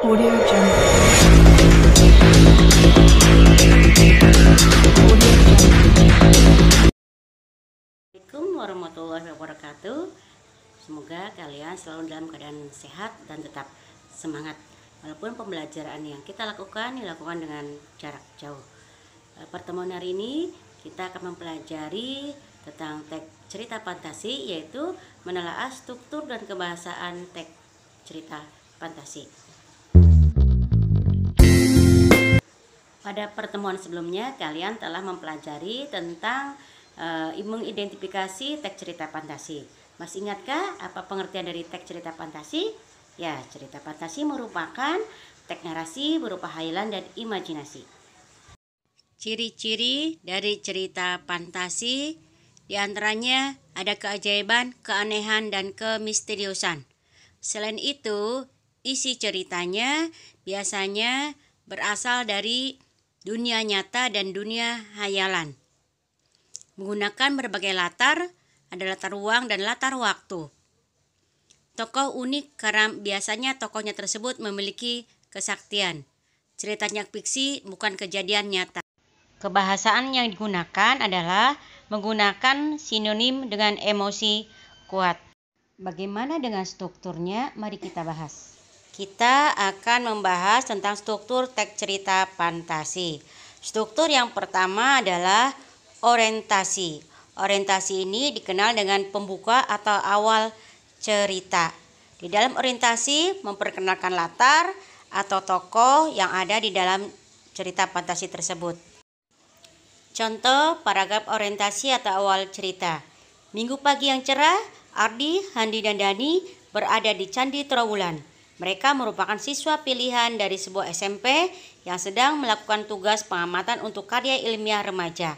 Audio Jungle. Assalamualaikum warahmatullahi wabarakatuh. Semoga kalian selalu dalam keadaan sehat dan tetap semangat walaupun pembelajaran yang kita lakukan dilakukan dengan jarak jauh. Pertemuan hari ini kita akan mempelajari tentang teks cerita fantasi, yaitu menelaah struktur dan kebahasaan teks cerita fantasi. Pada pertemuan sebelumnya kalian telah mempelajari tentang mengidentifikasi teks cerita fantasi. Masih ingatkah apa pengertian dari teks cerita fantasi? Ya, cerita fantasi merupakan teks narasi berupa hayalan dan imajinasi. Ciri-ciri dari cerita fantasi diantaranya ada keajaiban, keanehan, dan kemisteriusan. Selain itu, isi ceritanya biasanya berasal dari dunia nyata dan dunia hayalan. Menggunakan berbagai latar, ada latar ruang dan latar waktu. Tokoh unik karena biasanya tokohnya tersebut memiliki kesaktian. Ceritanya fiksi, bukan kejadian nyata. Kebahasaan yang digunakan adalah menggunakan sinonim dengan emosi kuat. Bagaimana dengan strukturnya? Mari kita bahas. Kita akan membahas tentang struktur teks cerita fantasi. Struktur yang pertama adalah orientasi. Orientasi ini dikenal dengan pembuka atau awal cerita. Di dalam orientasi memperkenalkan latar atau tokoh yang ada di dalam cerita fantasi tersebut. Contoh paragraf orientasi atau awal cerita. Minggu pagi yang cerah, Ardi, Handi, dan Dani berada di Candi Trowulan. Mereka merupakan siswa pilihan dari sebuah SMP yang sedang melakukan tugas pengamatan untuk karya ilmiah remaja.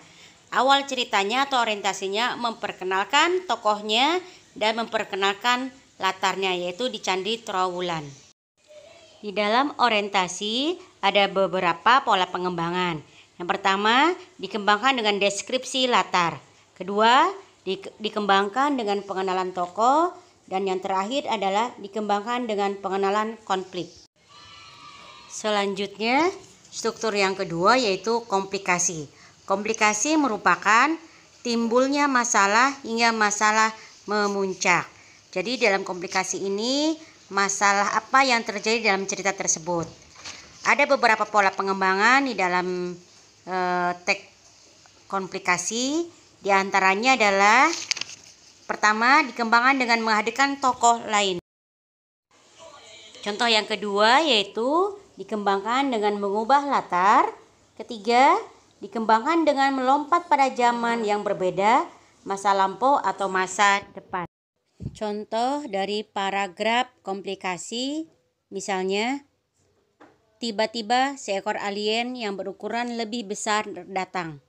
Awal ceritanya atau orientasinya memperkenalkan tokohnya dan memperkenalkan latarnya, yaitu di Candi Trowulan. Di dalam orientasi ada beberapa pola pengembangan. Yang pertama, dikembangkan dengan deskripsi latar. Kedua, dikembangkan dengan pengenalan tokoh. Dan yang terakhir adalah dikembangkan dengan pengenalan konflik. Selanjutnya, struktur yang kedua yaitu komplikasi. Komplikasi merupakan timbulnya masalah hingga masalah memuncak. Jadi dalam komplikasi ini, masalah apa yang terjadi dalam cerita tersebut. Ada beberapa pola pengembangan di dalam teks komplikasi. Di antaranya adalah pertama, dikembangkan dengan menghadirkan tokoh lain. Contoh yang kedua yaitu dikembangkan dengan mengubah latar. Ketiga, dikembangkan dengan melompat pada zaman yang berbeda, masa lampau atau masa depan. Contoh dari paragraf komplikasi, misalnya, tiba-tiba seekor alien yang berukuran lebih besar datang.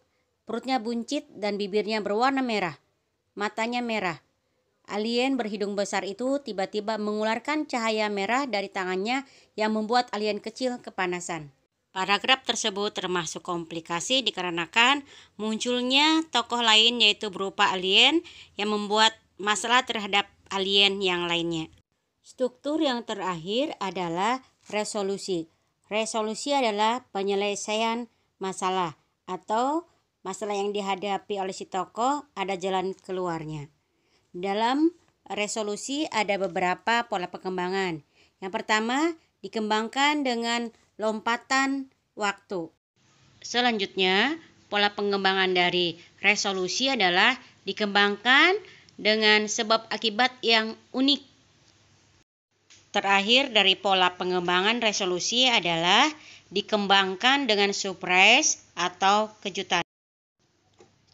Perutnya buncit dan bibirnya berwarna merah. Matanya merah. Alien berhidung besar itu tiba-tiba mengeluarkan cahaya merah dari tangannya yang membuat alien kecil kepanasan. Paragraf tersebut termasuk komplikasi dikarenakan munculnya tokoh lain yaitu berupa alien yang membuat masalah terhadap alien yang lainnya. Struktur yang terakhir adalah resolusi. Resolusi adalah penyelesaian masalah atau masalah yang dihadapi oleh si tokoh, ada jalan keluarnya. Dalam resolusi ada beberapa pola pengembangan. Yang pertama, dikembangkan dengan lompatan waktu. Selanjutnya, pola pengembangan dari resolusi adalah dikembangkan dengan sebab akibat yang unik. Terakhir dari pola pengembangan resolusi adalah dikembangkan dengan surprise atau kejutan.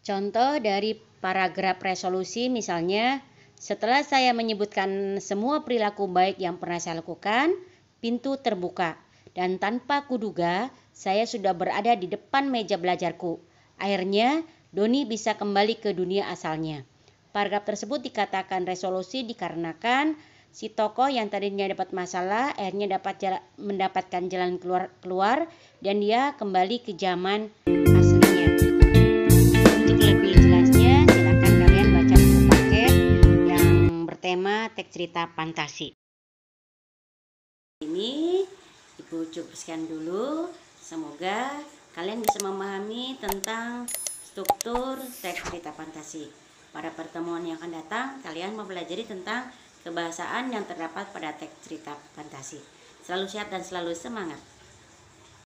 Contoh dari paragraf resolusi misalnya, setelah saya menyebutkan semua perilaku baik yang pernah saya lakukan, pintu terbuka. Dan tanpa kuduga, saya sudah berada di depan meja belajarku. Akhirnya, Doni bisa kembali ke dunia asalnya. Paragraf tersebut dikatakan resolusi dikarenakan si tokoh yang tadinya dapat masalah, akhirnya mendapatkan jalan keluar dan dia kembali ke zaman aslinya. Lebih jelasnya silakan kalian baca buku paket yang bertema teks cerita fantasi. Ini Cukup sekian dulu. Semoga kalian bisa memahami tentang struktur teks cerita fantasi. Pada pertemuan yang akan datang, kalian mempelajari tentang kebahasaan yang terdapat pada teks cerita fantasi. Selalu sehat dan selalu semangat.